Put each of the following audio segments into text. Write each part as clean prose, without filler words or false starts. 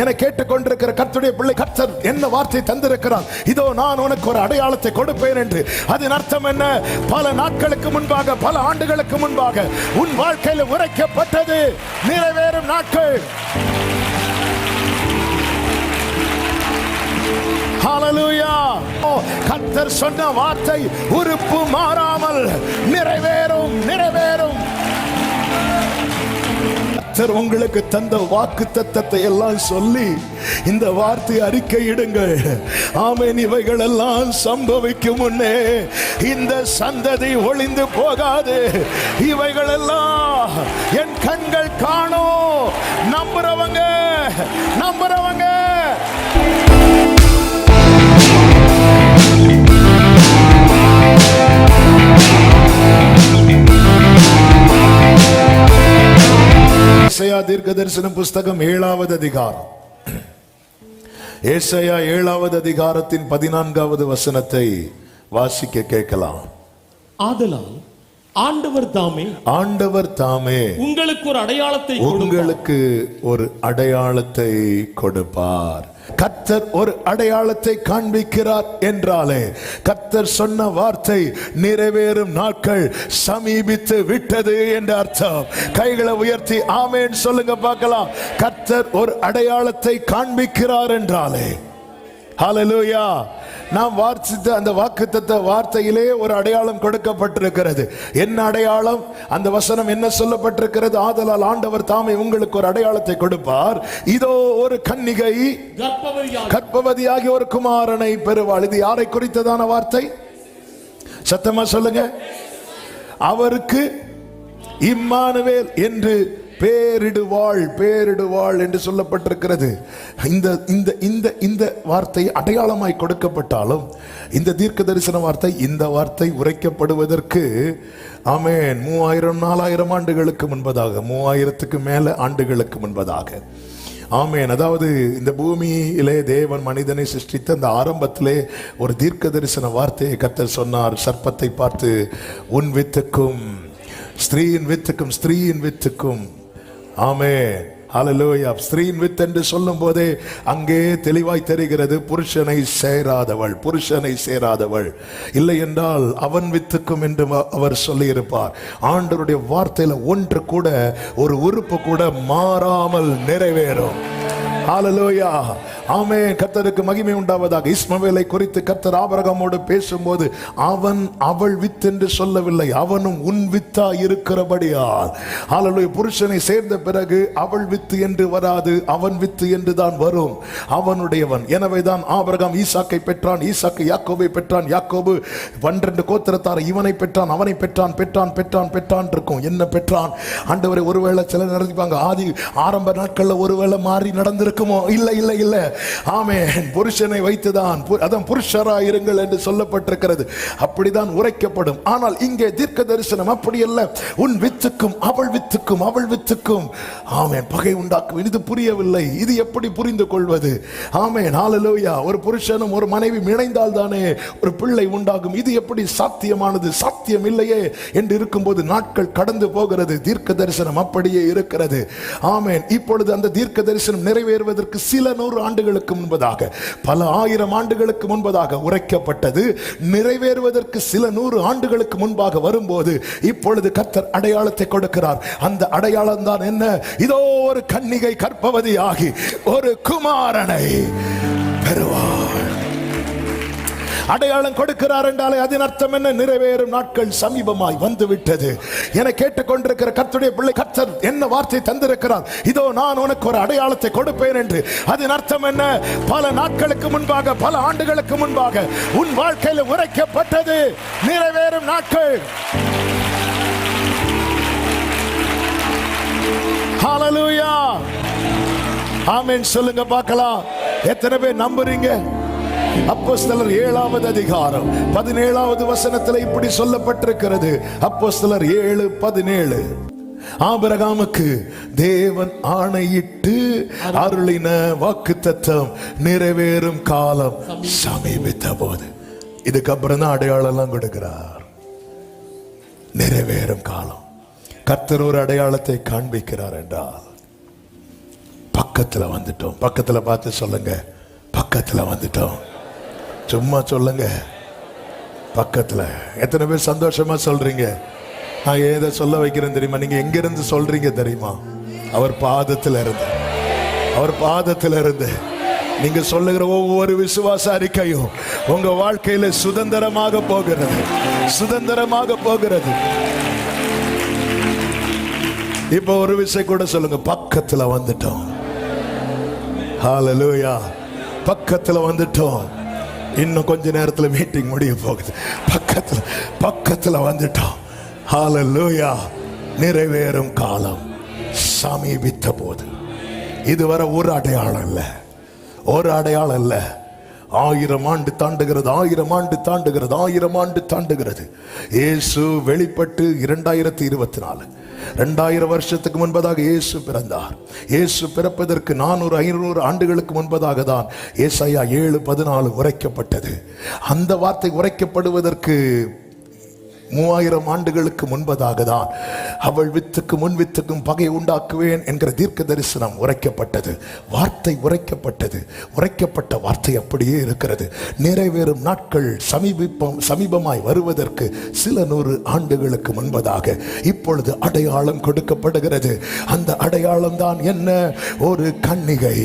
என கேட்டுக்கொண்டிருக்கிற கர்த்தருடைய பிள்ளை, கர்த்தர் என்ன வார்த்தை தந்திருக்கிறார், இதோ நான் உனக்கு ஒரு அடையாளத்தை கொடுப்பேன் என்று. அதன் அர்த்தம் என்ன? பல நாட்களுக்கு முன்பாக, பல ஆண்டுகளுக்கு முன்பாக உன் வாழ்க்கையில் உரைக்கப்பட்டது நிறைவேறும் நாட்கள். ஹல்லேலூயா! கர்த்தர் சொன்ன வார்த்தை உறுப்பு மாறாமல் நிறைவேறும், நிறைவேறும். கர்த்தர் உங்களுக்கு தந்த வாக்குத்தத்தத்தை எல்லாம் சொல்லி இந்த வார்த்தை அறிக்கையிடுங்கள். ஆமென். இவைகள் எல்லாம் சம்பவிக்கும் முன்னே இந்த சந்ததி ஒளிந்து போகாது. இவைகள் எல்லாம் என் கண்கள் காணும். நம்புறவங்க, நம்புறவங்க. ஏசாயா தீர்க்கதரிசனம் புஸ்தகம் 7வது அதிகாரம். ஏசாயா 7வது அதிகாரத்தின் 14வது வசனத்தை வாசிக்க கேட்கலாம். ஆதலால் ஆண்டவர் தாமே, ஆண்டவர் தாமே உங்களுக்கு ஒரு அடையாளத்தை, உங்களுக்கு ஒரு அடையாளத்தை கொடுப்பார். கர்த்தர் ஒரு அடையாளத்தை காண்பிக்கிறார் என்றாலே கர்த்தர் சொன்ன வார்த்தை நிறைவேறும் நாட்கள் சமீபித்து விட்டது என்று அர்த்தம். கைகளை உயர்த்தி ஆமென் சொல்லுங்க பார்க்கலாம். கர்த்தர் ஒரு அடையாளத்தை காண்பிக்கிறார் என்றாலே, ஹல்லேலூயா, நாம் வாசித்த அந்த வாக்குத்தத்த வார்த்தையிலே ஒரு அடையாளம் கொடுக்கப்பட்டிருக்கிறது. என்ன அடையாளம்? அந்த வசனம் என்ன சொல்லப்பட்டிருக்கிறது? ஆதலால் ஆண்டவர் தாமே உங்களுக்கு ஒரு அடையாளத்தை கொடுப்பார். இதோ ஒரு கன்னிகை கர்ப்பவதியாகி ஒரு குமாரனை பெறுவாள். இது யாரை குறித்ததான வார்த்தை? சத்தமா சொல்லுங்க. அவருக்கு இம்மானுவேல் என்று பேரிடுவாள், பேரிடுவாள் என்று சொல்லப்பட்டிருக்கிறது. இந்த இந்த இந்த இந்த வார்த்தை அடையாளமாய் கொடுக்கப்பட்டாலும் இந்த தீர்க்க தரிசன வார்த்தை, இந்த வார்த்தை உரைக்கப்படுவதற்கு ஆமென் 3000-4000 ஆண்டுகளுக்கு முன்பதாக, 3000க்கு மேல ஆண்டுகளுக்கு முன்பதாக, ஆமென். அதாவது இந்த பூமியிலே தேவன் மனிதனை சிருஷ்டித்த அந்த ஆரம்பத்திலே ஒரு தீர்க்க தரிசன வார்த்தையை கர்த்தர் சொன்னார். சர்ப்பத்தை பார்த்து, உன் வித்துக்கும் ஸ்திரீயின் வித்துக்கும், ஸ்திரீயின் வித்துக்கும், ஆமென், ஹல்லேலூயா. ஸ்திரீயின் வித் என்று சொல்லும் போதே அங்கே தெளிவாய் தெரிகிறது புருஷனை சேராதவள், புருஷனை சேராதவள். இல்லை என்றால் அவன் வித்துக்கும் என்று அவர் சொல்லி இருப்பார். ஆண்டவருடைய வார்த்தையில ஒன்று கூட, ஒரு உறுப்பு கூட மாறாமல் நிறைவேறும். ஹல்லேலூயா, ஆமென். கர்த்தருக்கு மகிமை உண்டாவதாக. இஸ்மவேலை குறித்து கர்த்தர் ஆபிரகாமோடு பேசும்போது அவன் அவள் வித் என்று சொல்லவில்லை, அவனும் உன் வித்தா இருக்கிறபடியால். ஹல்லேலூயா. புருஷனை சேர்ந்த பிறகு அவள் வித்து என்று வராது, அவன் வித்து என்று தான் வரும். அவனுடையவன். எனவேதான் ஆபிரகாம் ஈசாக்கை பெற்றான், ஈசாக்கு யாக்கோபை பெற்றான், யாக்கோபு 12 கோத்திரத்தார் இவனை பெற்றான், அவனை பெற்றான், பெற்றான் பெற்றான் பெற்றான் இருக்கும். என்ன பெற்றான்? ஆண்டவரை ஒருவேளை சில நடந்திப்பாங்க, ஆதி ஆரம்ப நாட்கள்ல ஒருவேளை மாறி நடந்திருக்குமோ? இல்லை இல்லை இல்லை, ஆமென். புருஷனை வைத்துதான், அதான் புருஷரா இருங்கள் என்று சொல்லப்பட்டிருக்கிறது. அப்படிதான் உரைக்கப்படும். ஆனால் இங்கே தீர்க்க தரிசனம் அப்படி அல்ல. உன் வித்துக்கும் அவள் வித்துக்கும், அவள் வித்துக்கும், ஆமென், பகை உண்டாக்கும். இது புரியவில்லை. இது எப்படி புரிந்து கொள்வது? ஆமென், ஹல்லேலூயா. ஒரு புருஷனும் ஒரு மனைவி இணைந்தால் தானே ஒரு பிள்ளை உண்டாகும். இது எப்படி சாத்தியமானது? சாத்தியம் இல்லையே என்று இருக்கும்போது நாட்கள் கடந்து போகிறது. தீர்க்க தரிசனம் அப்படியே இருக்கிறது. ஆமென். இப்பொழுது அந்த தீர்க்க தரிசனம் நிறைவேறுவதற்கு சில 100 ஆண்டுகளுக்கு முன்பதாக, பல 1000 ஆண்டுகளுக்கு முன்பதாக உரைக்கப்பட்டது. நிறைவேறுவதற்கு சில 100 ஆண்டுகளுக்கு முன்பாக வரும்போது இப்பொழுது கர்த்தர் அடையாளத்தை கொடுக்கிறார். அந்த அடையாளம் தான் என்ன? இதோ ஒரு கன்னிகை கர்ப்பவதியாகி ஒரு குமாரனை பெறுவாள். அடையாளம் கொடுக்கிறார் என்றாலே அதன் அர்த்தம் என்ன? நிறைவேறும் நாட்கள் சமீபமாய் வந்துவிட்டது. என கேட்டுக்கொண்டிருக்கிற கர்த்தருடைய பிள்ளை, கர்த்தர் என்ன வார்த்தை தந்திருக்கிறார், இதோ நான் உனக்கு ஒரு அடையாளத்தை கொடுப்பேன் என்று. அதன் அர்த்தம் என்ன? பல நாட்களுக்கு முன்பாக, பல ஆண்டுகளுக்கு முன்பாக உன் வாழ்க்கையில் உரைக்கப்பட்டது நிறைவேறும் நாட்கள். ஹல்லேலூயா, ஆமென் சொல்லுங்க பார்க்கலாம். எத்தனை பேர் நம்புறீங்க? அப்போஸ்தலர் 7வது அதிகாரம் 17வது வசனத்தில் இப்படி சொல்லப்பட்டிருக்கிறது. அப்போஸ்தலர் 7:17. ஆபிரகாமுக்கு தேவன் ஆணையிட்டு அருளின வாக்குத்தத்தம் நிறைவேறும் காலம் சமீபித்த போது. இதுக்கப்புறம் தான் அடையாளம் எல்லாம் கொடுக்கிறார். நிறைவேறும் காலம். கர்த்தர் ஒரு அடையாளத்தை காண்பிக்கிறார் என்றால் பக்கத்துல வந்துட்டோம். பக்கத்துல பார்த்து சொல்லுங்க, பக்கத்துல வந்துட்டோம். சும்மா சொல்லுங்க, பக்கத்துல. எத்தனை பேர் சந்தோஷமா சொல்றீங்க? நான் ஏதை சொல்ல வைக்கிறேன் தெரியுமா? நீங்க எங்க இருந்து சொல்றீங்க தெரியுமா? அவர் பாதத்துல இருந்து, அவர் பாதத்துல இருந்து நீங்க சொல்லுகிற ஒவ்வொரு விசுவாச அறிக்கையும் உங்க வாழ்க்கையில சுதந்திரமாக போகிறது, சுதந்திரமாக போகிறது. இப்ப ஒரு விஷயம் கூட சொல்லுங்க, பக்கத்துல வந்துட்டோம். ஹல்லேலூயா, பக்கத்துல வந்துட்டோம். இன்னும் கொஞ்ச நேரத்துல மீட்டிங் முடிய போகுது. பக்கத்துல பக்கத்துல வந்துட்டோம். ஹல்லேலூயா. நிறைவேறும் காலம் சமீபித்த போது. இதுவரை ஒரு அடையாளம் இல்ல, ஒரு அடையாளம் இல்ல. 1000 ஆண்டு தாண்டுகிறது, 1000 ஆண்டு தாண்டுகிறது, 1000 ஆண்டு தாண்டுகிறது. இயேசு வெளிப்பட்டு 2024, 2000 வருஷத்துக்கு முன்பதாக இயேசு பிறந்தார். இயேசு பிறப்பதற்கு 400-500 ஆண்டுகளுக்கு முன்பதாக தான் ஏசாயா 7:14 உரைக்கப்பட்டது. அந்த வார்த்தை உரைக்கப்படுவதற்கு 3000 ஆண்டுகளுக்கு முன்பதாக தான் அவள் வித்துக்கு முன் வித்துக்கும் பகை உண்டாக்குவேன் என்கிற தீர்க்க தரிசனம் உரைக்கப்பட்டது. வார்த்தை உரைக்கப்பட்டது. உரைக்கப்பட்ட வார்த்தை அப்படியே இருக்கிறது. நிறைவேறும் நாட்கள் சமீபமாய் வருவதற்கு சில 100 ஆண்டுகளுக்கு முன்பதாக இப்பொழுது அடையாளம் கொடுக்கப்படுகிறது. அந்த அடையாளம் தான் என்ன? ஒரு கன்னிகை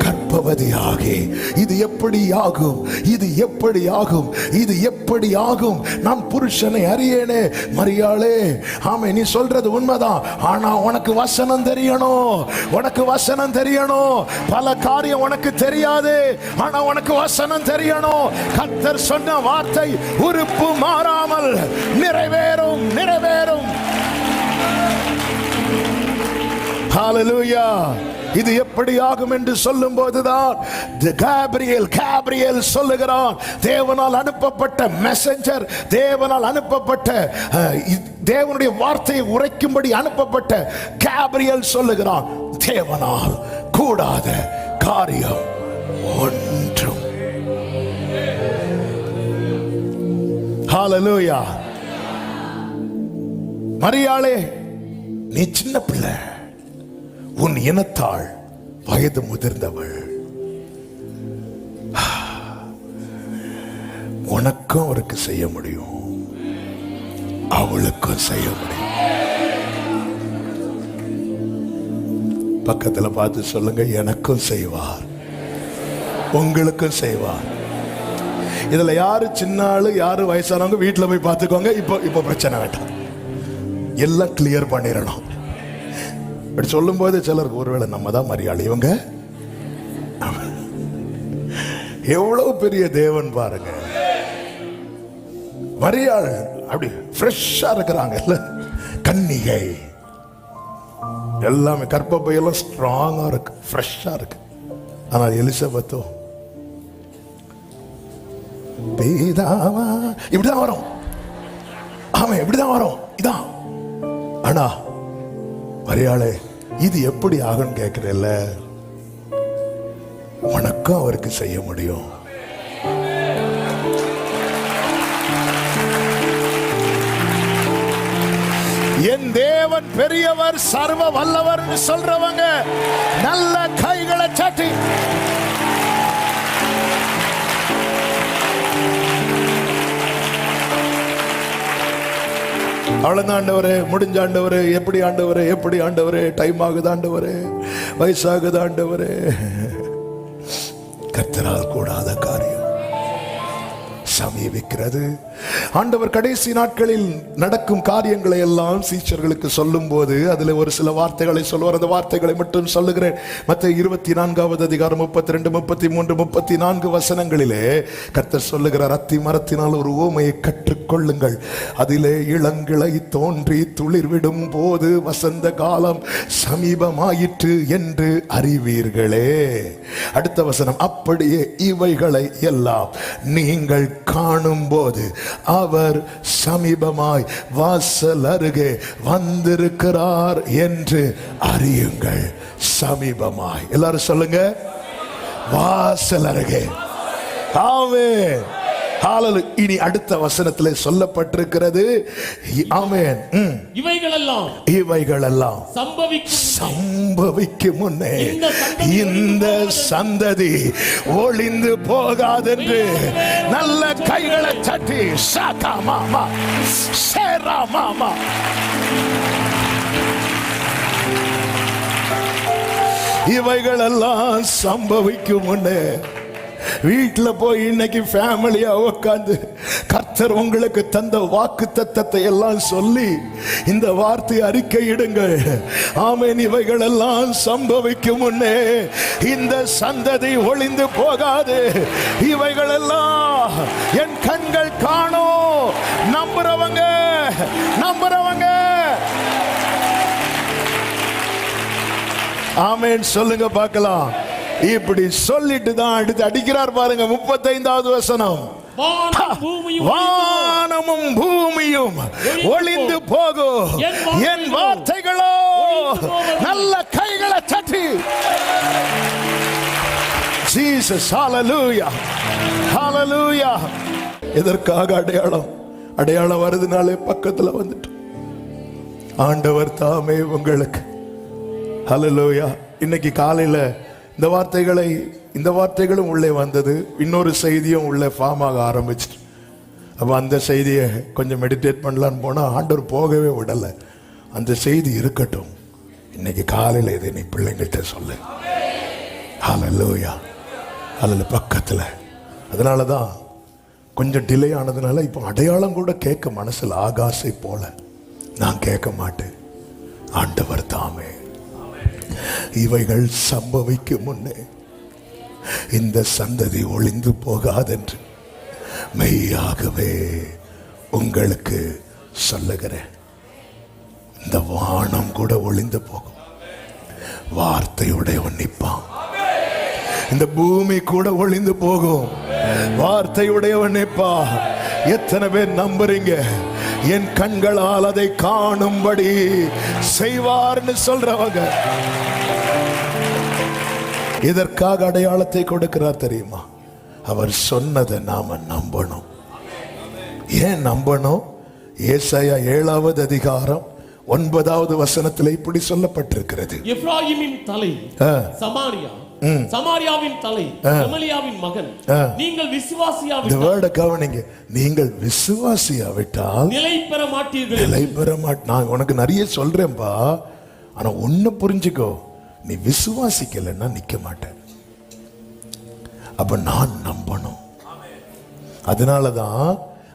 கர்ப்பவதியாகி. இது எப்படி ஆகும்? இது எப்படி ஆகும்? இது எப்படி ஆகும்? நான் புருஷனை அறியேனே. மரியாளே, ஆமே, நீ சொல்றது உண்மைதான். ஆனா உனக்கு வசனம் தெரியணும், உனக்கு வசனம் தெரியணும். பல காரியம் உனக்கு தெரியாது, ஆனா உனக்கு வசனம் தெரியணும். கர்த்தர் சொன்ன வார்த்தை உறுப்பு மாறாமல் நிறைவேறும், நிறைவேறும். ஹல்லேலூயா. இது எப்படி ஆகும் என்று சொல்லும் போதுதான் கேப்ரியல் சொல்லுகிறான். தேவனால் அனுப்பப்பட்ட மெசஞ்சர், தேவனால் அனுப்பப்பட்ட, தேவனுடைய வார்த்தையை உரைக்கும்படி அனுப்பப்பட்ட கேப்ரியல் சொல்லுகிறான், தேவனால் கூடாத காரியம் ஒன்றும். ஹல்லேலூயா. மரியாளே, நீ சின்ன பிள்ளை, உன் இனத்தாள் வயது முதிர்ந்தவள். உனக்கும் அவருக்கு செய்ய முடியும், அவளுக்கும் செய்ய முடியும். பக்கத்துல பார்த்து சொல்லுங்க, எனக்கும் செய்வார், உங்களுக்கும் செய்வார். இதுல யாரு சின்ன ஆளு, யாரு வயசானவங்க வீட்டுல போய் பார்த்துக்கோங்க. இப்போ பிரச்சனை வேண்டாம், எல்லாம் கிளியர் பண்ணிடணும். இப்படி சொல்லும் போது சிலருக்கு ஒருவேளை நம்ம தான் மரியாதை, இவங்க எவ்வளவு பெரிய தேவன் பாருங்க. மரியாள் அப்படி ஃப்ரெஷ்ஷா இருக்கிறாங்க, கன்னிகை எல்லாமே, கர்ப்பப்பையெல்லாம் ஸ்ட்ராங்கா இருக்கு, ஃப்ரெஷ்ஷா இருக்கு. ஆனால் எலிசபெத்தோ பேதாவா இப்படிதான் வரும். ஆமா, இப்படிதான் வரும், இதான். ஆனா மரியாளே, இது எப்படி ஆகும்னு கேட்கிறல்ல, உனக்கும் அவருக்கு செய்ய முடியும். என் தேவன் பெரியவர், சர்வ வல்லவர் சொல்றவங்க நல்ல கைகளை சாட்டி அவ்வளவுதான். ஆண்டவரே, முடிஞ்ச ஆண்டவரே, எப்படி ஆண்டவரே, எப்படி ஆண்டவரே, டைம் ஆகுது ஆண்டவரே, வயசாகுது ஆண்டவரே. கர்த்தரால் கூடாத காரியம் சமீபிக்கிறது. ஆண்டவர் கடைசி நாட்களில் நடக்கும் காரியங்களை எல்லாம் சீஷர்களுக்கு சொல்லும் போது அதுல ஒரு சில வார்த்தைகளை சொல்லுவார். அந்த வார்த்தைகளை மட்டும் சொல்லுகிறேன். மத்தேயு 24 அதிகாரம் 32, 33, 34 வசனங்களிலே கர்த்தர் சொல்லுகிறார், அத்தி மரத்தினால் ஒரு உவமையை கற்றுக்கொள்ளுங்கள். அதிலே இளங்கிளை தோன்றி துளிர்விடும் போது வசந்த காலம் சமீபமாயிற்று என்று அறிவீர்களே. அடுத்த வசனம், அப்படியே இவைகளை எல்லாம் நீங்கள் காணும் போது அவர் சமீபமாய் வாசல் அருகே வந்திருக்கிறார் என்று அறியுங்கள். சமீபமாய், எல்லாரும் சொல்லுங்க, வாசல் அருகே. ஆமென், ஹalleluya. இனி அடுத்த வசனத்திலே சொல்லப்பட்டிருக்கிறது, ஆமென், இவைகளெல்லாம் சம்பவிக்கும் முன்னே இந்த சந்ததி ஒளிந்து போகாதென்று நல்ல கைகளை தட்டி சாகா மாமா சேரா மாமா. இவைகளெல்லாம் சம்பவிக்கும் முன்னே வீட்டுல போய் இன்னைக்கு ஃபேமிலியா உட்கார்ந்து கர்த்தர் உங்களுக்கு தந்த வாக்கு தத்தத்தை எல்லாம் சொல்லி இந்த வார்த்தை அறிக்கையிடுங்கள். ஆமென். இவைகள் எல்லாம் சம்பவிக்கும் முன்னே இந்த சந்ததி ஒளிந்து போகாது. இவைகள் எல்லாம் என் கண்கள் காணும். நம்புறவங்க ஆமென் சொல்லுங்க பார்க்கலாம். இப்படி சொல்லிட்டு தான் அடுத்து அடிக்கிறார் பாருங்க. 35வது வசனம், வானமும் பூமியும் ஒளிந்து போகும், என் வார்த்தைகளோ நல்ல கைகளை தட்டி. ஜீசஸ், ஹalleluya, ஹalleluya. இதற்காக அடையாளம் வருதுனாலே பக்கத்துல வந்துட்டு ஆண்டவர் தாமே உங்களுக்கு, ஹalleluya. இன்னைக்கு காலையில இந்த வார்த்தைகளும் உள்ளே வந்தது. இன்னொரு செய்தியும் உள்ளே ஃபார்ம் ஆக ஆரம்பிச்சிட்டு, அப்போ அந்த செய்தியை கொஞ்சம் மெடிடேட் பண்ணலான்னு போனால் ஆண்டவர் போகவே விடலை. அந்த செய்தி இருக்கட்டும், இன்னைக்கு காலையில் இதை நீ பிள்ளைங்கள்ட்ட சொல்லு. ஹalleluya, அதில் பக்கத்தில். அதனால தான் கொஞ்சம் டிலே ஆனதுனால இப்போ அடையாளம் கூட கேட்க மனசில் ஆகாசை போல நான் கேட்க மாட்டேன். ஆண்டவர் தாமே இவைகள் சம்பவிக்கும் முன்னே இந்த சந்ததி ஒளிந்து போகாதென்று மெய்யாகவே உங்களுக்கு சொல்லுகிறேன். இந்த வானம் கூட ஒளிந்து போகும், வார்த்தையுடையவன் நிற்பான். இந்த பூமி கூட ஒளிந்து போகும், வார்த்தையுடையவன் நிற்பான். எத்தனை பேர் நம்புறீங்க? என் கண்களால் அதை காணும்படி செய்வார்னு சொல்றவங்க. இதற்காக அடையாளத்தை கொடுக்கிறார் தெரியுமா? அவர் சொன்னதை நாம நம்பணும். ஏன் நம்பணும்? ஏசாயா 7வது அதிகாரம் 9வது வசனத்தில் இப்படி சொல்லப்பட்டிருக்கிறது, எப்ராயிமின் தலை சமாரியா, சமாரியாவின் தலை ரெமலியாவின் மகன். நீங்கள் விசுவாசியாவிட்டால், கவனிங்க, நீங்கள் விசுவாசியாவிட்டால் நிலை பெற மாட்டீர்கள். நான் உனக்கு நிறைய சொல்றேன்பா, ஆனா ஒண்ணு புரிஞ்சுக்கோ, நீ விசுவாசிக்கலன்னா நிக்க மாட்டேன். அப்ப நான் நம்பணும். அதனாலதான்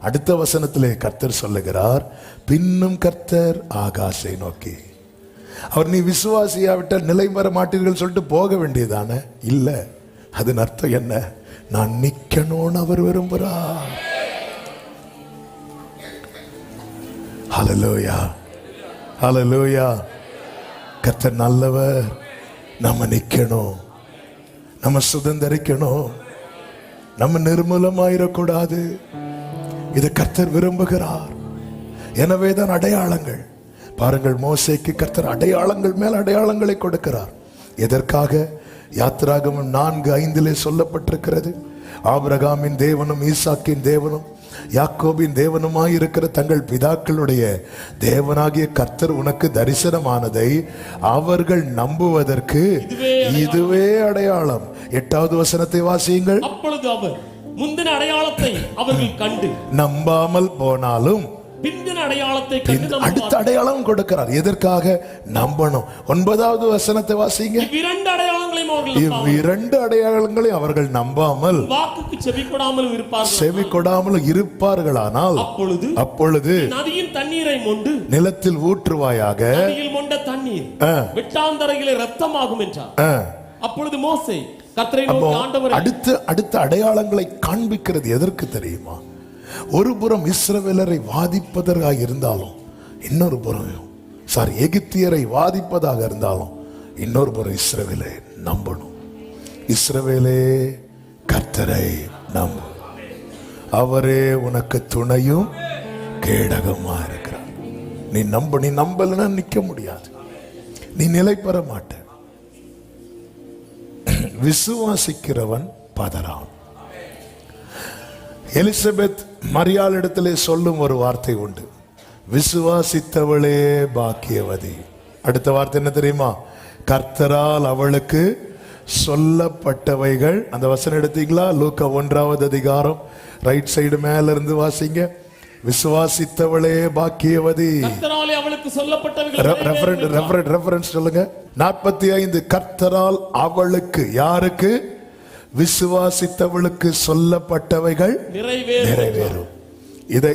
அடுத்த வசனத்திலே கர்த்தர் சொல்லுகிறார், பின்னும் கர்த்தர் ஆகாசை நோக்கி. அவர் நீ விசுவாசியாவிட்டால் நிலை பெற மாட்டீர்கள் சொல்லிட்டு போக வேண்டியதானே? இல்ல, அதன் அர்த்தம் என்ன? நான் நிக்கணும்னு அவர் விரும்புறார். ஹல்லேலூயா, ஹல்லேலூயா. கர்த்தர் நல்லவர். நம்ம நிக்கணும், நம்ம சுதந்திரிக்கணும், நம்ம நிர்மூலமாயிடக்கூடாது. இதை கர்த்தர் விரும்புகிறார். எனவே தான் அடையாளங்கள். பாருங்கள், மோசேக்கு கர்த்தர் அடையாளங்கள் மேல் அடையாளங்களை கொடுக்கிறார். எதற்காக? யாத்திராகமம் 4:5 சொல்லப்பட்டிருக்கிறது, ஆபிரகாமின் தேவனும் ஈசாக்கின் தேவனும் யாக்கோபின் தேவனுமாய் இருக்கிற தங்கள் பிதாக்களுடைய தேவனாகிய கர்த்தர் உனக்கு தரிசனமானதை அவர்கள் நம்புவதற்கு இதுவே அடையாளம். 8வது வசனத்தை வாசியுங்கள். அப்பொழுது அவர் முந்தின அடையாளத்தை அவர்கள் கண்டு நம்பாமல் போனாலும் பிந்தின அடையாளத்தை கண்டு அடுத்த அடையாளம் கொடுக்கிறார். எதற்காக? நம்பணும். 9வது வசனத்தை வாசிங்க. இவ்விரண்டு அடையாளங்களை அவர்கள் நம்பாமல் வாக்குக்கு செவி கொடாமல் இருப்பார்களானால் அப்பொழுது நதியின் தண்ணீரை மொண்டு நிலத்தில் ஊற்றுவாயாக, நதியில் மொண்ட தண்ணீர் வெட்டாந்தரையிலே இரத்தமாகும் என்றார். அப்பொழுது மோசே கர்த்தரை நோக்கி, ஆண்டவரே. அடுத்த அடையாளங்களை காண்பிக்கிறது எதற்கு தெரியுமா? ஒரு புறம் இஸ்ரவேலரை வாதிப்பதாக இருந்தாலும், இன்னொரு புறம் எகிப்தியரை வாதிப்பதாக இருந்தாலும், இன்னொரு புறம் இஸ்ரவேலை நம்பணும். இஸ்ரவேலே, கர்த்தரை நம்பு, அவரே உனக்கு துணையும் கேடகமா இருக்கிறார். நீ நம்பலன்னா நிக்க முடியாது, நீ நிலை பெற மாட்ட. விசுவாசிக்கிறவன் பதறான். எலிசபெத் மரியாள் இடத்திலே சொல்லும் ஒரு வார்த்தை உண்டு, விசுவாசித்தவளே பாக்கியவதி. அடுத்த வார்த்தை என்ன தெரியுமா? கர்த்தரால் அவளுக்கு சொல்லப்பட்டவைகள். அந்த வசனம் எடுத்தீங்களா? லூக்கா 1வது அதிகாரம் ரைட் சைடு மேல இருந்து வாசிங்க. விசுவாசித்தவளே பாக்கியவதி. கர்த்தரால் அவளுக்கு சொல்லப்பட்டவைகள். ரெஃபரன்ஸ் சொல்லுங்க. 45. கர்த்தரால் அவளுக்கு, யாருக்கு? விசுவாசித்தவளுக்கு சொல்லப்பட்டவைகள் நிறைவேறும்.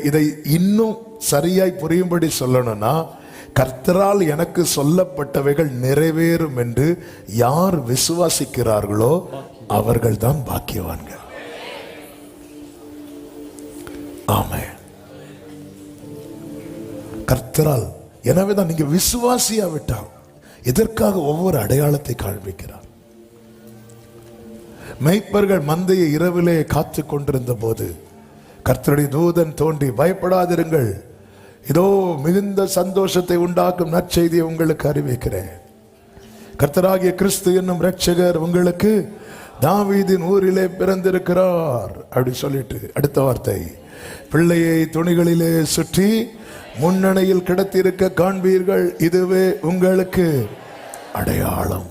இதை இன்னும் சரியாய் புரியும்படி சொல்லணும்னா, கர்த்தரால் எனக்கு சொல்லப்பட்டவைகள் நிறைவேறும் என்று யார் விசுவாசிக்கிறார்களோ அவர்கள் தான் பாக்கியவான்கள். ஆமென். கர்த்தரால். எனவேதான் நீங்க விசுவாசியா விட்டால் எதற்காக ஒவ்வொரு அடையாளத்தை காண்பிக்கிறார். மேய்ப்பர்கள் மந்தையை இரவிலே காத்து கொண்டிருந்த போது கர்த்தருடைய தூதன் தோன்றி, பயப்படாதிருங்கள், இதோ மிகுந்த சந்தோஷத்தை உண்டாக்கும் நற்செய்தியை உங்களுக்கு அறிவிக்கிறேன். கர்த்தராகிய கிறிஸ்து என்னும் இரட்சகர் உங்களுக்கு தாவீதின் ஊரிலே பிறந்திருக்கிறார் அப்படி சொல்லிட்டு அடுத்த வார்த்தை, பிள்ளையை துணிகளிலே சுற்றி முன்னணையில் கிடத்திருக்க காண்பீர்கள், இதுவே உங்களுக்கு அடையாளம்.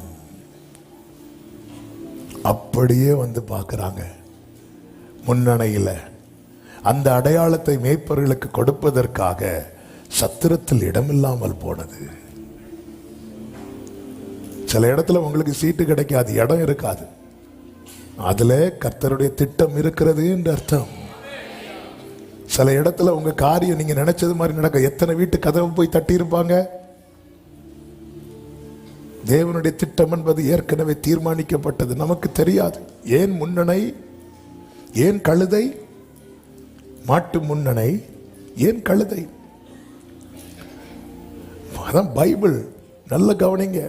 அப்படியே வந்து பார்க்கிறாங்க முன்னணையில. அந்த அடையாளத்தை மேய்ப்பர்களுக்கு கொடுப்பதற்காக சத்திரத்தில் இடமில்லாமல் போனது. சில இடத்துல உங்களுக்கு சீட்டு கிடைக்காது, இடம் இருக்காது, அதுல கர்த்தருடைய திட்டம் இருக்கிறது என்று அர்த்தம். சில இடத்துல உங்க காரியம் நீங்க நினைச்சது மாதிரி நடக்க. எத்தனை வீட்டு கதவு போய் தட்டி இருப்பாங்க. தேவனுடைய திட்டம் என்பது ஏற்கனவே தீர்மானிக்கப்பட்டது, நமக்கு தெரியாது. ஏன் முன்னணை, ஏன் கழுதை? மாட்டு முன்னணை, ஏன் கழுதை? அதான் பைபிள். நல்ல கவனிங்க.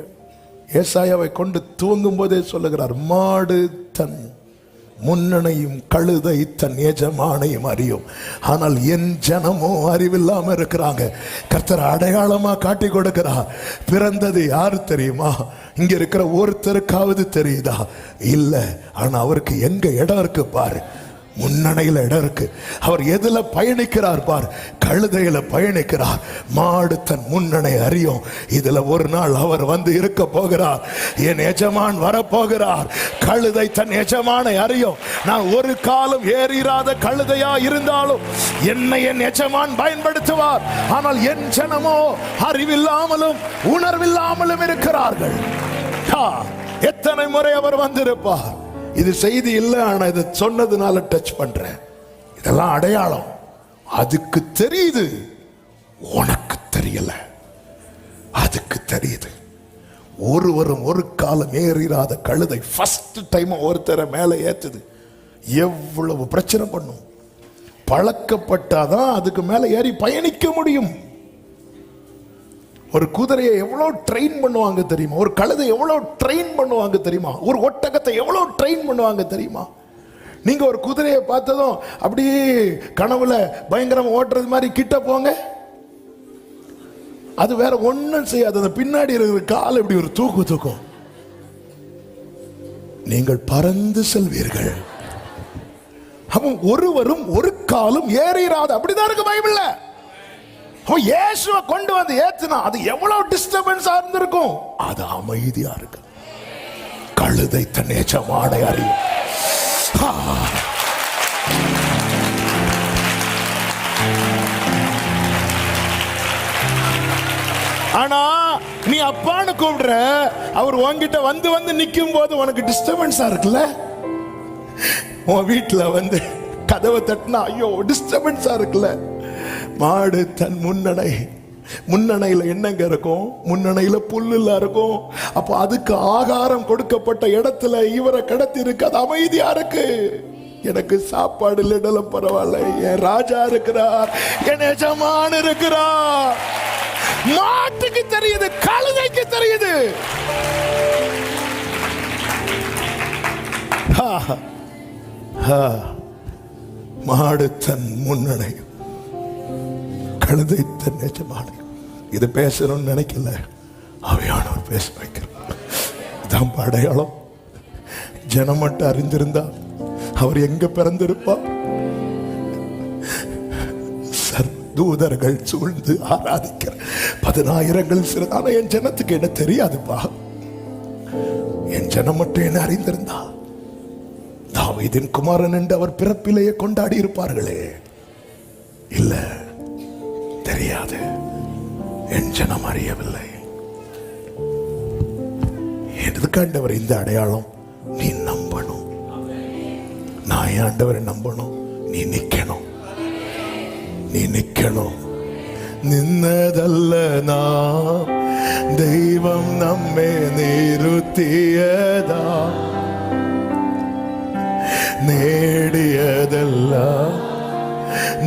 ஏசாயாவை கொண்டு துவங்கும் போதே சொல்லுகிறார், மாடு தன் முன்னணையும் கழுதை தன் எஜமானையும் அறியும், ஆனால் என் ஜனமோ அறிவில்லாம இருக்கிறாங்க. கர்த்தர் அடையாளமா காட்டி கொடுக்கிறார். பிறந்தது யாரு தெரியுமா? இங்க இருக்கிற ஒருத்தருக்காவது தெரியுதா? இல்ல. ஆனா அவருக்கு எங்க இடம் இருக்கு பாரு, முன்னணையில இடம் இருக்கு. அவர் எதுல பயணிக்கிறார் பார், கழுதையில பயணிக்கிறார். மாடு தன் முன்னணை அறியும். இதுல ஒரு நாள் அவர் வந்து இருக்க போகிறார். என் எஜமான் வரப்போகிறார். கழுதை தன் எஜமானை அறியும். நான் ஒரு காலம் ஏறிராத கழுதையா இருந்தாலும் என்னை என் எஜமான் பயன்படுத்துவார். ஆனால் என் ஜனமோ அறிவில்லாமலும் உணர்வில்லாமலும் இருக்கிறார்கள். எத்தனை முறை அவர் வந்திருப்பார். இது செய்தி இல்லை, ஆனா இதை சொன்னதுனால டச் பண்றேன். இதெல்லாம் அடையாளம். அதுக்கு தெரியுது, உனக்கு தெரியல. அதுக்கு தெரியுது. ஒருவரும் ஒரு காலம் ஏறிராத கழுதை ஃபர்ஸ்ட் டைம் ஒருத்தரை மேல ஏத்துது. எவ்வளவு பிரச்சனை பண்ணும். பழக்கப்பட்டாதான் அதுக்கு மேல ஏறி பயணிக்க முடியும். ஒரு குதிரையை எவ்வளவு ட்ரெயின் பண்ணுவாங்க தெரியுமா? ஒரு கழுதை எவ்வளவு ட்ரெயின் பண்ணுவாங்க தெரியுமா? ஒரு ஒட்டகத்தை எவ்வளவு ட்ரெயின் பண்ணுவாங்க தெரியுமா? நீங்க ஒரு குதிரையை பார்த்ததும் அப்படியே கனவுல பயங்கரமா ஓட்டுறது மாதிரி கிட்ட போங்க, அது வேற ஒண்ணும் செய்யாது. அந்த பின்னாடி இருக்கிற கால் இப்படி ஒரு தூக்கும். நீங்கள் பறந்து செல்வீர்கள். அவன் ஒருவரும் ஒரு காலம் ஏறிராது. அப்படிதான் இருக்கு பைபிள்ல. இயேசுவை கொண்டு வந்து ஏத்துனா அது எவ்வளவு டிஸ்டர்பன்ஸா இருந்திருக்கும். அது அமைதியா இருக்கு. கழுதை தன் எஜமானை அறியும். ஆனா நீ அப்பான்னு கூப்பிடுற, அவர் உன்கிட்ட வந்து வந்து நிக்கும் போது உனக்கு டிஸ்டர்பன்ஸா இருக்குல்ல. உன் வீட்டுல வந்து கதவை தட்டினா ஐயோ டிஸ்டர்பன்ஸா இருக்குல்ல. மாடு தன் முன்னணையில என்னங்க இருக்கும்? முன்னணையில புல்லுல இருக்கும். அப்போ அதுக்கு ஆகாரம் கொடுக்கப்பட்ட இடத்துல இவரை கடத்தி இருக்கு. அது அமைதியா இருக்கு. எனக்கு சாப்பாடு இல்லைனாலும் பரவாயில்ல, என் ராஜா இருக்கிறார், என் எஜமான் இருக்கிறார். மாட்டுக்கு தெரியுது, கழுதைக்கு தெரியுது. மாடு தன் முன்னணை, கழுதை தன் எஜமானை. இது பேசணும்னு நினைக்கல, ஆவியானவர் பேச வைக்கிறார். இதான் அடையாளம். ஜனம் மட்டும் அறிந்திருந்தா அவர் எங்க பிறந்திருப்பார்? தூதர்கள் சூழ்ந்து ஆராதிக்கிற 10,000 சிறு. ஆனா என் ஜனத்துக்கு என்ன தெரியாதுப்பா. என் ஜனம் மட்டும் என்ன அறிந்திருந்தா தாவீதின் குமாரன் என்று அவர் பிறப்பிலேயே கொண்டாடி இருப்பார்களே. இல்ல, தெரியாது. என் ஜனம் அறியவில்லை. எதுக்காண்டவர் இந்த அடையாளம்? நீ நம்பணும். நான் ஏன் ஆண்டவரை நம்பணும்? நீ நிக்கணும். நீ நிக்கணும். நின்னதல்ல நாம், தெய்வம் நம்மை நிறுத்தியதா. நேடியதெல்லாம்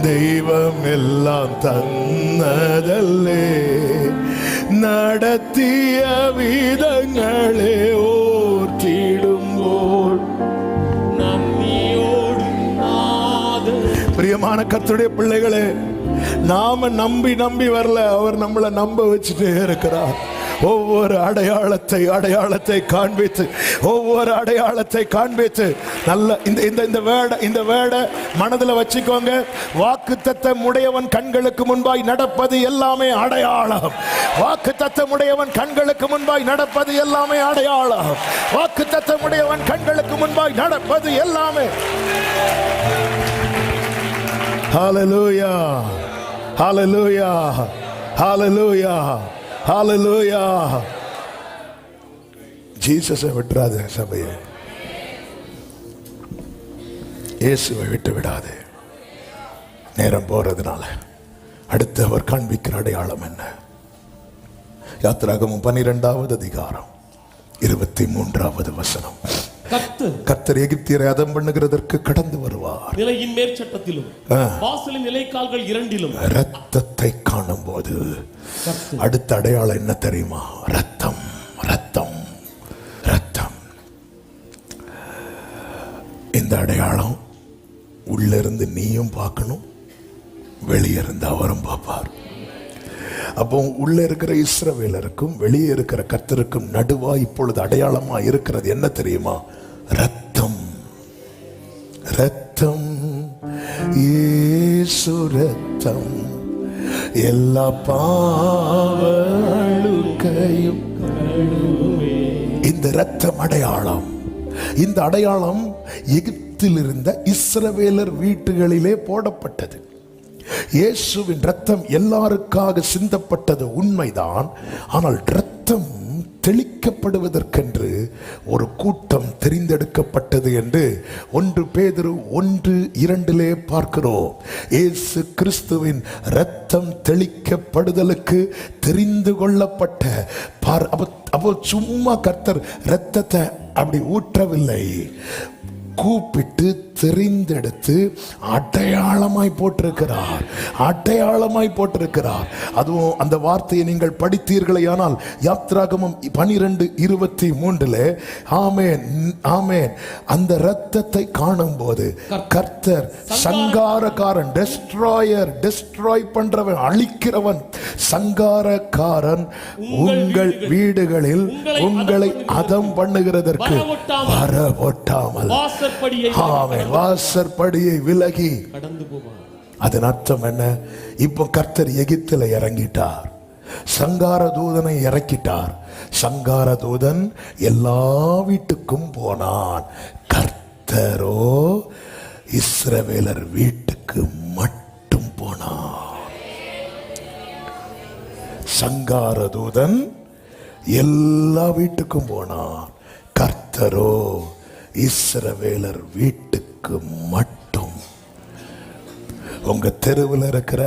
தெய்வம் எல்லாம் தன்னதல்லே. நடத்திய விதங்களே ஓர்த்திடும்போல் பிரியமான கர்த்தருடைய பிள்ளைகளே, நாம நம்பி வரல, அவர் நம்மளை நம்ப வச்சுட்டே இருக்கிறார். ஒவ்வொரு அடையாளத்தை காண்பித்து, ஒவ்வொரு அடையாளத்தை காண்பித்து நல்ல இந்த வேர்டை மனதில் வச்சுக்கோங்க. வாக்குத்தத்தம் உடையவன் கண்களுக்கு முன்பாய் நடப்பது எல்லாமே அடையாளம். வாக்குத்தத்தம் உடையவன் கண்களுக்கு முன்பாய் நடப்பது எல்லாமே அடையாளம். வாக்குத்தத்தம் உடையவன் கண்களுக்கு முன்பாய் நடப்பது எல்லாமே. ஹல்லேலூயா, ஹல்லேலூயா, ஹல்லேலூயா, ஹல்லேலூயா. ஜீசஸை விட்டுறாத சபையை, இயேசுவை விட்டு விடாது. நேரம் போறதுனால அடுத்து அவர் காண்பிக்கிற அடையாளம் என்ன? யாத்திராகமம் 12வது அதிகாரம் 23வது வசனம். கர்த்தர் எகிப்தியரை அதம் பண்ணுகிறதற்கு கடந்து வருவார். நிலையின் மேற்சட்டத்திலும் வாசலின் நிலைக்கால்கள் இரண்டிலும் ரத்தத்தை காணும் போது அடுத்த அடையாளம் என்ன தெரியுமா? ரத்தம், ரத்தம், ரத்தம். இந்த அடையாளம் உள்ள இருந்து நீயும் பார்க்கணும், வெளியே இருந்து அவரும் பார்ப்பார். அப்போ உள்ள இருக்கிற இஸ்ரவேலருக்கும் வெளியே இருக்கிற கர்த்தருக்கும் நடுவா இப்பொழுது அடையாளமா இருக்கிறது என்ன தெரியுமா? ரத்தம், ரத்தம், இயேசு ரத்தம் எல்லா பாவங்களுக்கையும். இந்த ரத்தம் அடையாளம். இந்த அடையாளம் எகிப்தில் இருந்த இஸ்ரவேலர் வீட்டுகளிலே போடப்பட்டது. இயேசுவின் ரத்தம் எல்லாருக்காக சிந்தப்பட்டது உண்மைதான். ஆனால் ரத்தம் தெளிக்கப்படுவதற்கென்று ஒரு கூட்டம் தெரிந்தெடுக்கப்பட்டது என்று 1 பேதுரு 1:2 பார்க்கிறோம். இயேசு கிறிஸ்துவின் ரத்தம் தெளிக்கப்படுதலுக்கு தெரிந்து கொள்ளப்பட்ட அப்போ சும்மா கர்த்தர் ரத்தத்தை அப்படி ஊற்றவில்லை, கூப்பிட்டு தெரிந்தெடுத்து அடையாளமாய் போட்டிருக்கிறார், அடையாளமாய் போட்டிருக்கிறார். அதுவும் அந்த வார்த்தையை நீங்கள் படித்தீர்களே ஆனால் யாத்ராகமம் 12:23 ஆமென், ஆமென். அந்த இரத்தத்தை காணும் போது கர்த்தர் சங்காரக்காரன், டெஸ்ட்ராயர், டெஸ்ட்ராய் பண்றவன், அழிக்கிறவன், சங்காரக்காரன் உங்கள் வீடுகளில் உங்களை அதம் பண்ணுகிறதற்கு வரவொட்டாமல் வாசற்படியை விலகி கடந்து போவார். அதன் அர்த்தம் என்ன? இப்போ கர்த்தர் எகிப்தில் இறங்கிட்டார், சங்கார தூதனை இறக்கிட்டார். சங்கார தூதன் எல்லா வீட்டுக்கும் போனான். கர்த்தரோ இஸ்ரவேலர் வீட்டுக்கு மட்டும் போனார். சங்கார தூதன் எல்லா வீட்டுக்கும் போனான். கர்த்தரோ இஸ்ரவேலர் வீட்டுக்கு மட்டும். உங்க தெருவில் இருக்கிற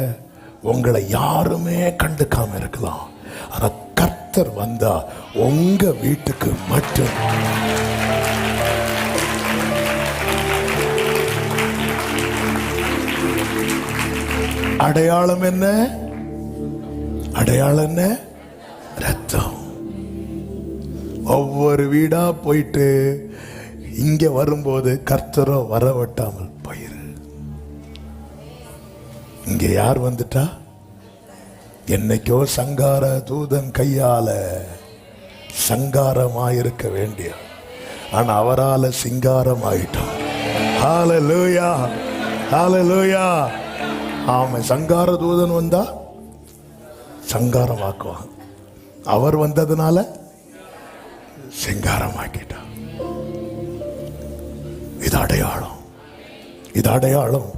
உங்களை யாருமே கண்டுக்காம இருக்கலாம், ஆனா கர்த்தர் வந்தா உங்க வீட்டுக்கு மட்டும். அடையாளம் என்ன? அடையாளம் என்ன? ரத்தம். ஒவ்வொரு வீடா போயிட்டு இங்க வரும்போது கர்த்தரோ வரவட்டாமல் போயிரு. இங்க யார் வந்துட்டா? என்னைக்கோ சங்கார தூதன் கையால சங்காரமாயிருக்க வேண்டிய, ஆனா அவரால சிங்காரம் ஆயிட்டோம். ஹல்லேலூயா, ஹல்லேலூயா. ஆமா, சங்கார தூதன் வந்தா சங்காரமாக்குவான். அவர் வந்ததுனால சிங்காரமாக்கிட்டான். இது அடையாளம், இது அடையாளம்.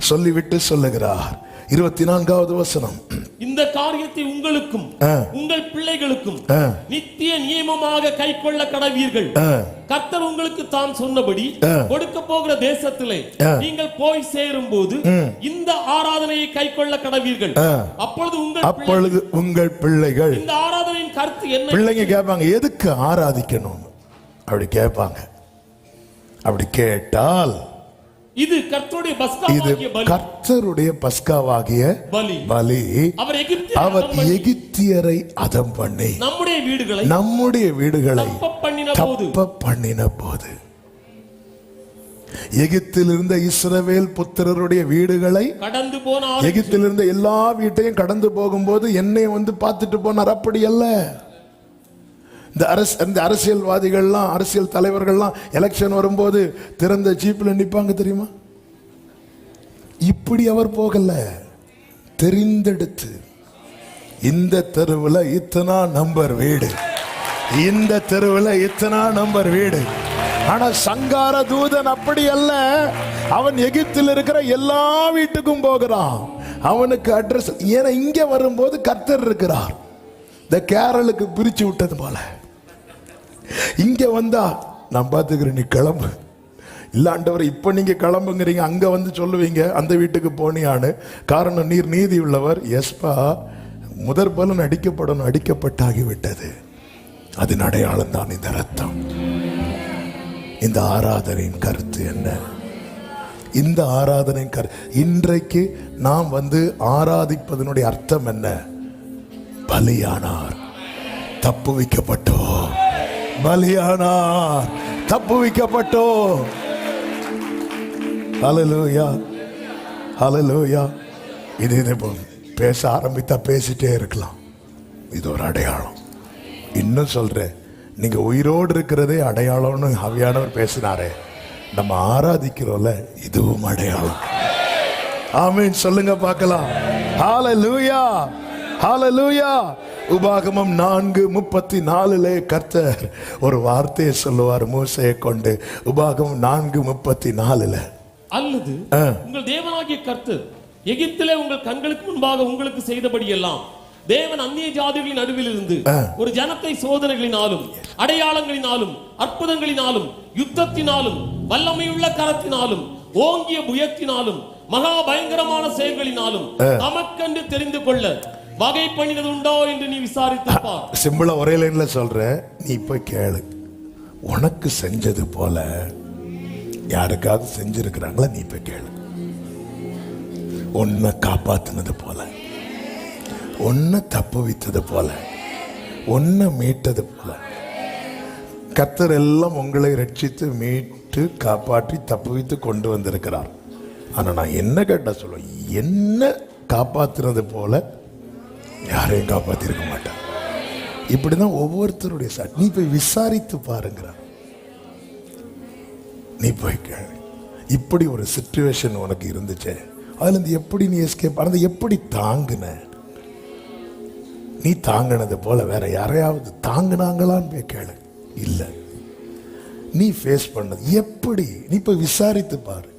சொல்லிவிட்டு சொல்லுகிறார் 24வது வசனம், இந்த காரியத்தை உங்களுக்கும் உங்கள் பிள்ளைகளுக்கும் நித்திய நியமமாக கைக்கொள்ள கடவீர்கள். கர்த்தர் உங்களுக்கு தான் சொன்னபடி கொடுக்க போகிற தேசத்திலே நீங்கள் போய் சேரும் போது இந்த ஆராதனையை கைக்கொள்ள கடவீர்கள். அப்பொழுது உங்கள் பிள்ளைகள் இந்த ஆராதனையின் கருத்து என்ன? பிள்ளைங்க கேட்பாங்க, எதுக்கு ஆராதிக்கணும் அப்படி கேட்பாங்க. அப்படி கேட்டால் இது கர்த்தருடைய பஸ்காவாகிய பலி, கர்த்தருடைய பஸ்காவாகிய பலி. அவர் எகிப்தியரை அதம் பண்ணி நம்முடைய வீடுகளை தப்ப பண்ணின போது, எகிப்தில் இருந்த இஸ்ரவேல் புத்திரருடைய வீடுகளை கடந்து போனார். எகிப்தில் இருந்த எல்லா வீட்டையும் கடந்து போகும்போது என்னை வந்து பார்த்துட்டு போனார். அப்படி அல்ல. இந்த அரசியல்வாதிகள்லாம், அரசியல் தலைவர்கள்லாம் எலெக்ஷன் வரும்போது திறந்த ஜீப்ல நிப்பாங்க தெரியுமா? இப்படி அவர் போகல. தெரிந்தெடுத்து, இந்த தெருவில் இத்தனா நம்பர் வீடு, இந்த தெருவில் இத்தனா நம்பர் வீடு. ஆனா சங்கார தூதன் அப்படி அல்ல. அவன் எகிப்தில் இருக்கிற எல்லா வீட்டுக்கும் போகிறான். அவனுக்கு அட்ரஸ். ஏன்னா இங்க வரும்போது கர்த்தர் இருக்கிறார். இந்த கேரளுக்கு பிரிச்சு விட்டது போல இங்க வந்தா நான் பாத்துக்கிறேன், நீ கிளம்பு. இல்ல ஆண்டவரே இப்ப நீங்க கிளம்புங்கிறீங்க, அங்க வந்து சொல்லுவீங்க அந்த வீட்டுக்கு போனியான்னு. காரணம் நீர் நீதி உள்ளவர். எஸ்பா, முதற் பலன் அடிக்கப்படணும், அடிக்கப்பட்டாகிவிட்டது. அதன் அடையாளம் தான் இந்த ரத்தம். இந்த ஆராதனையின் கருத்து என்ன? இந்த ஆராதனையின் கருத்து இன்றைக்கு நாம் வந்து ஆராதிப்பதனுடைய அர்த்தம் என்ன? பலியானார், தப்புவிக்கப்பட்டோம். பலியானார், தப்புவிக்கப்பட்டோம். ஹல்லேலூயா, ஹல்லேலூயா. இது பேச ஆரம்பித்தா பேசிட்டே இருக்கலாம். இது ஒரு அடையாளம். இன்னும் சொல்றேன், நீங்க உயிரோடு இருக்கிறதே அடையாளம்னு ஆவியானவர் பேசினாரே. நம்ம ஆராதிக்கிறோம்ல, இதுவும் அடையாளம். ஆமென் சொல்லுங்க பார்க்கலாம். ஹல்லேலூயா, ஹல்லேலூயா. உபாகமம் 4:34 கர்த்தர் ஒரு வார்த்தையை சொல்லுவார் மோசேயை கொண்டு. உபாகமம் 4:34, அல்லது உங்கள் தேவனாகிய கர்த்தர் எகிப்திலே உங்கள் கண்களுக்கு முன்பாக உங்களுக்கு செய்தபடி எல்லாம் தேவன் அந்நிய ஜாதிகளின் நடுவில் இருந்து ஒரு ஜனத்தை சோதனைகளினாலும் அடையாளங்களினாலும் அற்புதங்களினாலும் யுத்தத்தினாலும் வல்லமையுள்ள கரத்தினாலும் ஓங்கிய புயத்தினாலும் மகா பயங்கரமான செயல்களினாலும் தமக்கென்று தெரிந்து கொள்ள வகை பண்ணினது உண்டோ என்று நீ விசாரித்துப்பார். சிம்பிளா ஒரே லைன்ல சொல்ற, நீ போய் கேளு. உனக்கு செஞ்சது போல யாருக்காவது செஞ்சிருக்கிறாங்களா? நீ போய் கேளு. உன்னை காப்பாத்தினது போல, உன்னை தப்பு வைத்தது போல, உன்னை மீட்டது போல கர்த்தர் எல்லாம் உங்களை ரட்சித்து மீட்டு காப்பாற்றி தப்பு வைத்து கொண்டு வந்திருக்கிறார். ஆனா நான் என்ன கேட்டா சொல்லுவேன், என்ன காப்பாத்தினது போல யாரையும் காப்பாத்திருக்க மாட்டார். இப்படிதான் ஒவ்வொருத்தருடைய சாட்சி. நீ போய் விசாரித்து பாருங்கிறார். நீ போய் கேளு. இப்படி ஒரு சிச்சுவேஷன் உனக்கு இருந்துச்சு, அதுல இருந்து எப்படி நீ எஸ்கேப் ஆனது, எப்படி தாங்குன? நீ தாங்கினது போல வேற யாரையாவது தாங்கினாங்களான்னு போய் கேளு. இல்ல, நீ ஃபேஸ் பண்ணது எப்படி? நீ போய் விசாரித்து பாரு.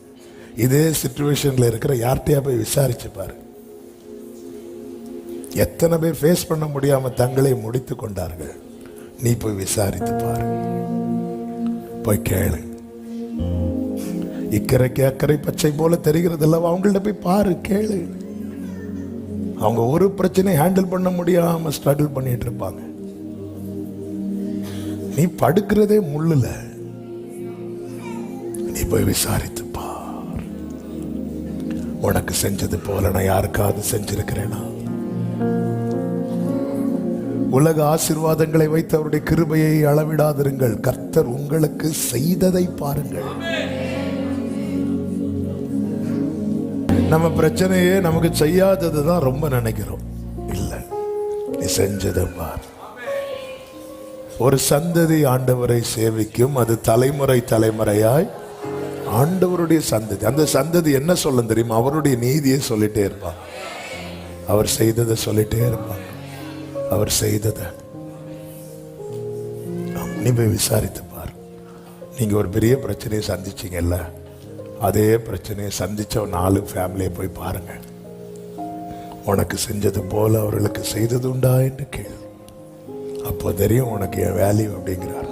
இதே சிச்சுவேஷன்ல இருக்கிற யார்கிட்டயா போய் விசாரிச்சு பாரு. எத்தனை பேர் ஃபேஸ் பண்ண முடியாம தங்களை முடித்து கொண்டார்கள். நீ போய் விசாரித்து பாரு, போய் கேளு. இக்கரைக்கு அக்கறை பச்சை போல தெரிகிறது அல்லவா? அவங்கள்ட்ட போய் பாரு, கேளு. அவங்க ஒரு பிரச்சனை ஹேண்டில் பண்ண முடியாம ஸ்ட்ரகிள் பண்ணிட்டு இருப்பாங்க. நீ படுக்கிறதே முள்ளுல. நீ போய் விசாரித்து பார். உனக்கு செஞ்சது போல நான் யாருக்காவது செஞ்சிருக்கிறேனா? உலக ஆசீர்வாதங்களை வைத்து அவருடைய கிருபையை அளவிடாதிருங்கள். கர்த்தர் உங்களுக்கு செய்ததை பாருங்கள். நம்ம பிரச்சனையே நமக்கு செய்யாததுதான் ரொம்ப நினைக்கிறோம். இல்ல, நீ செஞ்சதை பார். ஒரு சந்ததி ஆண்டவரை சேவிக்கும், அது தலைமுறை தலைமுறையாய் ஆண்டவருடைய சந்ததி. அந்த சந்ததி என்ன சொல்ல தெரியுமா? அவருடைய நீதியை சொல்லிட்டே இருப்பான். அவர் செய்ததை சொல்லிட்டே இருப்பான். அவர் செய்ததை நீ போய் விசாரித்து பாரு. நீங்க ஒரு பெரிய பிரச்சனையை சந்திச்சீங்கல்ல, அதே பிரச்சனையை சந்திச்ச 4 ஃபேமிலியை போய் பாருங்க. உனக்கு செஞ்சது போல அவர்களுக்கு செய்தது உண்டா என்று கேளு. அப்போ தெரியும் உனக்கு என் வேல்யூ அப்படிங்கிறார்.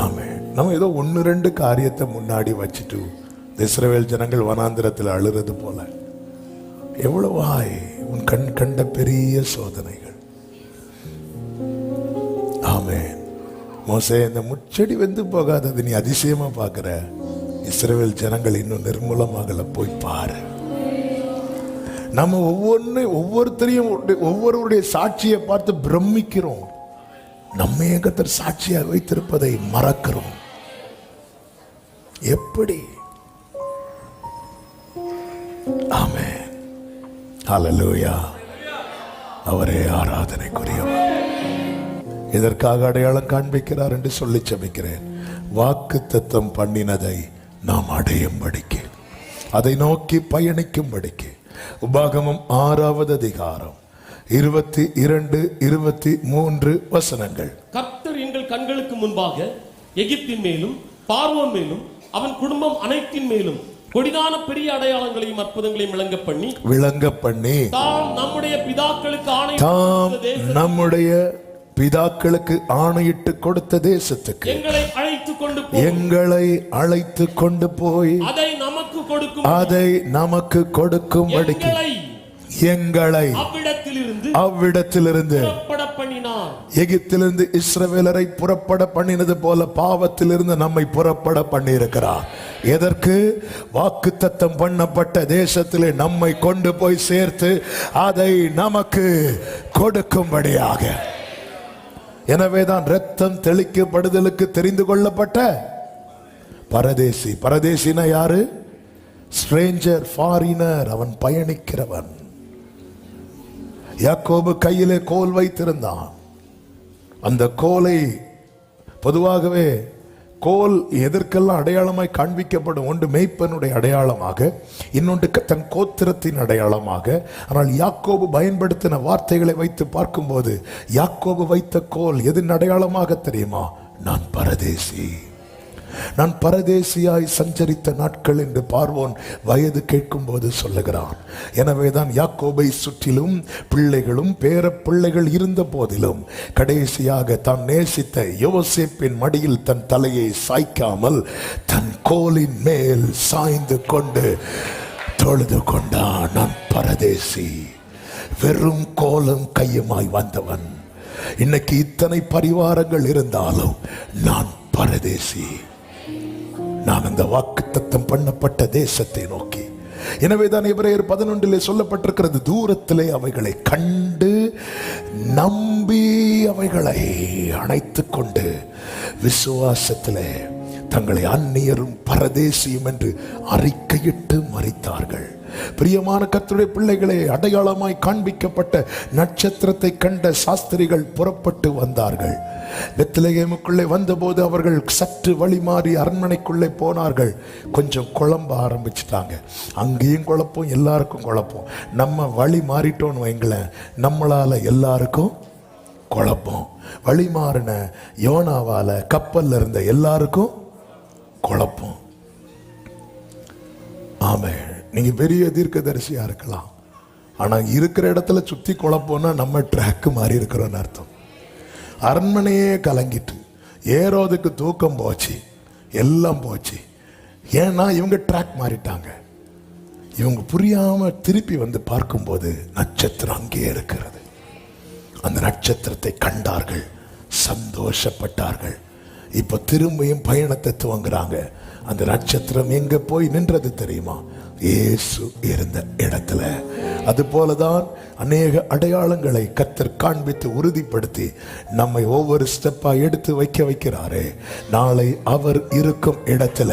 ஆமே. நம்ம ஏதோ 1-2 காரியத்தை முன்னாடி வச்சுட்டு இஸ்ரவேல் ஜனங்கள் வனாந்திரத்தில் அழுறது போல எவ்வளவாய் உன் கண் கண்ட பெரிய சோதனைகள். ஆமே. மோசே, இந்த முச்செடி வெந்து போகாதது நீ அதிசயமா பார்க்கிற. இஸ்ரவேல் ஜனங்கள் இன்னும் நிர்மூலமாகல, போய் பாரு. நம்ம ஒவ்வொருத்தரையும் ஒவ்வொருவருடைய சாட்சியை பார்த்து பிரமிக்கிறோம். நம்ம கர்த்தர் சாட்சியாக வைத்திருப்பதை மறக்கிறோம். எப்படி? ஆமென். ஹல்லேலூயா. அவரே ஆராதனைக்குரியவர். இதற்காக அடையாளம் காண்பிக்கிறார் என்று சொல்லி ஜெபிக்கிறேன். வாக்குத்தத்தம் பண்ணினதை நாம் அடையும்படிக்கு, அதை நோக்கி பயணிக்கும்படிக்கு. உபாகமம் 6வது அதிகாரம் 22, 23 வசனங்கள். கர்த்தர் எங்கள் கண்களுக்கு முன்பாக எகிப்தின் மேலும் பார்வோன் மேலும் அவன் குடும்பம் அனைத்தின் மேலும் கொடிதான பெரிய அடையாளங்களையும் அற்புதங்களையும் விளங்க பண்ணி தாம் நம்முடைய பிதாக்களுக்கு ஆணையிட்டு கொடுத்த தேசத்துக்கு எங்களை அழைத்து கொண்டு போய் அதை நமக்கு கொடுக்கும்படிக்கு எங்களை அவ்விடத்திலிருந்து எகிப்திலிருந்து இஸ்ரவேலரை புறப்பட பண்ணினது போல பாவத்திலிருந்து நம்மை புறப்பட பண்ணி இருக்கிறார். எதற்கு? வாக்குத்தத்தம் பண்ணப்பட்ட தேசத்திலே நம்மை கொண்டு போய் சேர்த்து அதை நமக்கு கொடுக்கும்படியாக. எனவேதான் இரத்தம் தெளிக்கப்படுதலுக்கு தெரிந்து கொள்ளப்பட்ட பரதேசி. பரதேசினா யாரு? Stranger, foreigner. அவன் பயணிக்கிறவன். யாக்கோபு கையிலே கோல் வைத்திருந்தான். அந்த கோலை பொதுவாகவே கோல் எதற்கெல்லாம் அடையாளமாய் காண்பிக்கப்படும்? ஒன்று மேய்ப்பனுடைய அடையாளமாக, இன்னொன்று தன் கோத்திரத்தின் அடையாளமாக. ஆனால் யாக்கோபு பயன்படுத்தின வார்த்தைகளை வைத்து பார்க்கும்போது யாக்கோபு வைத்த கோல் எதன் அடையாளமாக தெரியுமா? நான் பரதேசி, நான் பரதேசியாய் சஞ்சரித்த நாட்கள் என்று பார்வோன் வயது கேட்கும் போது சொல்லுகிறான். எனவேதான் யாக்கோபை சுற்றிலும் பிள்ளைகளும் பேர பிள்ளைகள் இருந்த போதிலும் கடைசியாக தான் நேசித்த யோசேப்பின் மடியில் தன் தலையை சாய்க்காமல் தன் கோலின் மேல் சாய்ந்து கொண்டு தொழுது கொண்டான். நான் பரதேசி, வெறும் கோலும் கையுமாய் வந்தவன். இன்னைக்கு இத்தனை பரிவாரங்கள் இருந்தாலும் நான் பரதேசி. நான் அந்த வாக்குத்தத்தம் பண்ணப்பட்ட தேசத்தை நோக்கி. எனவேதான் எபிரேயர் 11 சொல்லப்பட்டிருக்கிறது, தூரத்திலே அவைகளை கண்டு நம்பி அவைகளை அணைத்துக் கொண்டு விசுவாசத்திலே தங்களை அந்நியரும் பரதேசியும் என்று அறிக்கையிட்டு மரித்தார்கள். பிரியமான கர்த்தருடைய பிள்ளைகளே, அடையாளமாய் காண்பிக்கப்பட்ட நட்சத்திரத்தை கண்ட சாஸ்திரிகள் புறப்பட்டு வந்தார்கள். பெத்லகேமுக்குள்ளே வந்தபோது அவர்கள் சற்று வழி மாறி அரண்மனைக்குள்ளே போனார்கள். கொஞ்சம் குழம்ப ஆரம்பிச்சிட்டாங்க. அங்கேயும் குழப்பம், எல்லாருக்கும் குழப்பம். நம்ம வழி மாறிட்டோன்னு வைங்களேன், நம்மளால எல்லாருக்கும் குழப்பம். வழி மாறின யோனாவால கப்பல்ல இருந்த எல்லாருக்கும் குழப்பம். ஆமே. நீங்க பெரிய தீர்க்கதரிசியா இருக்கலாம், ஆனா இருக்கிற இடத்துல சுத்தி குழப்பம்னா நம்ம ட்ராக் மாறி இருக்கிறோம்னு அர்த்தம். அரண்மனையே கலங்கிட்டு, ஏரோதுக்கு தூக்கம் போச்சு, எல்லாம் போச்சு. ஏன்னா இவங்க ட்ராக் மாறிட்டாங்க. இவங்க புரியாம திருப்பி வந்து பார்க்கும்போது நட்சத்திரம் அங்கே இருக்கிறது. அந்த நட்சத்திரத்தை கண்டார்கள், சந்தோஷப்பட்டார்கள். இப்ப திரும்பியும் பயணத்தை துவங்குறாங்க. அந்த நட்சத்திரம் எங்க போய் நின்றது தெரியுமா? இயேசு இருந்த இடத்துல. அது போலதான் அநேக அடையாளங்களை கர்த்தர் காண்பித்து உறுதிப்படுத்தி நம்மை ஒவ்வொரு ஸ்டெப்பா எடுத்து வைக்கிறாரே. நாளை அவர் இருக்கும் இடத்துல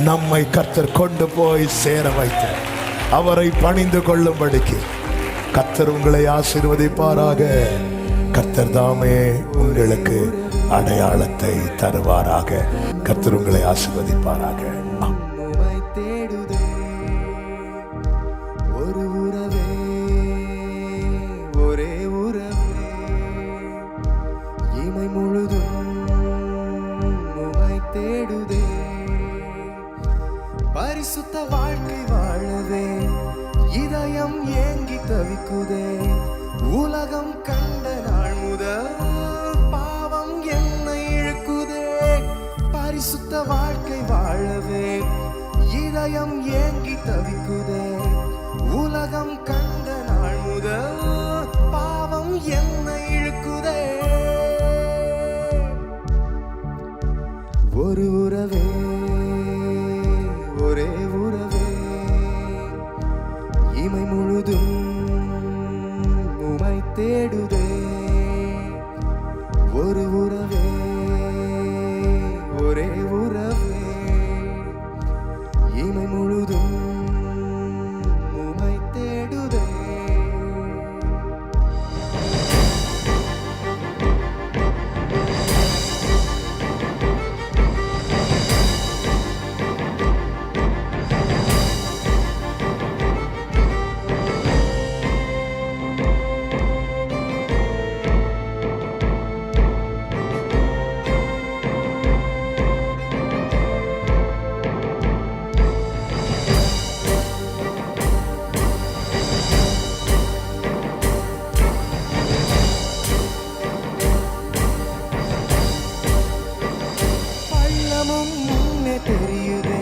நம்மை கர்த்தர் கொண்டு போய் சேர வைத்து அவரை பணிந்து கொள்ளும்படிக்கு கர்த்தர் உங்களை ஆசீர்வதிப்பாராக. கர்த்தர் தாமே உங்களுக்கு அடையாளத்தை தருவாராக. கர்த்தர் உங்களை ஆசீர்வதிப்பாராக. உம்மை தேடுதே ஒரு உறவே, ஒரே உறவே, இமை முழுதும் உம்மை தேடுதே. பரிசுத்த வாழ்க்கை வாழவே இதயம் ஏங்கி தவிக்குதே. உலகம் கண்ட நாள் முதல் பாவம் என்னை இழுக்குதே. பரிசுத்த வாழ்க்கை வாழவே இதயம் ஏங்கி தவிக்குதே. உலகம் கண்ட நாள் முதல் பாவம் என்னை இழுக்குதே. ஒரு உறவே, ஒரே உறவே, இமை முழுதும் உம்மை தேடுதே. ஒரு உறவே, ஒரே உறவே, இமை முழுதும் உம்மை தேடுதே. பள்ளமும் முன்னே தெரியுதே,